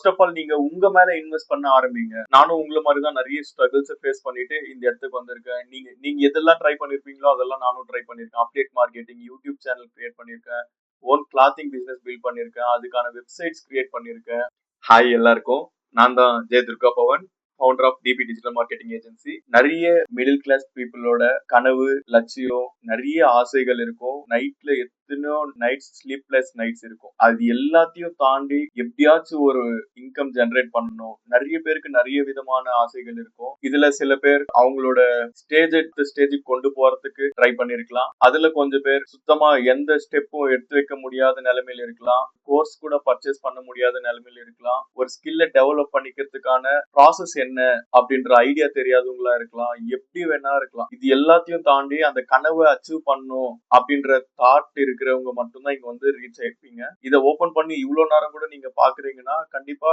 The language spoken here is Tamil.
ஃபர்ஸ்ட் ஆஃப் ஆல் நீங்க உங்க மேல இன்வெஸ்ட் பண்ண ஆரம்பிங்க. நானும் உங்கள மாதிரி தான் நிறைய ஸ்ட்ரகிள்ஸ் ஃபேஸ் பண்ணிட்டு இந்த இடத்துக்கு வந்திருக்கேன். நீங்க நீங்க எதெல்லாம் ட்ரை பண்ணிருப்பீங்களோ அதெல்லாம் நானும் ட்ரை பண்ணிருக்கேன். Update marketing, YouTube channel create பண்ணிருக்கேன். ஓன் கிளாத்திங் பிசினஸ் பில்ட் பண்ணிருக்கேன். அதுக்கான வெப்சைட்ஸ் கிரியேட் பண்ணிருக்கேன். ஹாய் எல்லாருக்கும், நான் தான் Jaya Durga Bhavan, founder of DP digital marketing agency. நிறைய மிடில் கிளாஸ் பீப்புளோட கனவு, லட்சியம், நிறைய ஆசைகள் இருக்கும். நைட்ல எத்தனையோ நைட்ஸ், ஸ்லீப்லெஸ் நைட்ஸ் இருக்கும். அது எல்லாத்தையும் தாண்டி எப்படியாச்சும் ஒரு இன்கம் ஜெனரேட் பண்ணணும். நிறைய பேருக்கு நிறைய விதமான ஆசைகள் இருக்கும். இதுல சில பேர் அவங்களோட ஸ்டேஜுக்கு கொண்டு போறதுக்கு ட்ரை பண்ணிருக்கலாம். அதுல கொஞ்சம் பேர் சுத்தமா எந்த ஸ்டெப்பும் எடுத்து வைக்க முடியாத நிலைமையில இருக்கலாம். கோர்ஸ் கூட பர்ச்சேஸ் பண்ண முடியாத நிலைமையில இருக்கலாம். ஒரு ஸ்கில்ல டெவலப் பண்ணிக்கிறதுக்கான ப்ராசஸ் என்ன அப்படின்ற ஐடியா தெரியாதவங்களா இருக்கலாம். எப்படி வேணா இருக்கலாம். இது எல்லாத்தையும் தாண்டி அந்த கனவை அச்சீவ் பண்ணும் அப்படின்ற தாட் இருக்கிறவங்க மட்டும்தான் இங்க வந்து ரீச் ஆயிருப்பீங்க. இதை ஓபன் பண்ணி இவ்வளவு நேரம் கூட நீங்க பாக்குறீங்கன்னா கண்டிப்பா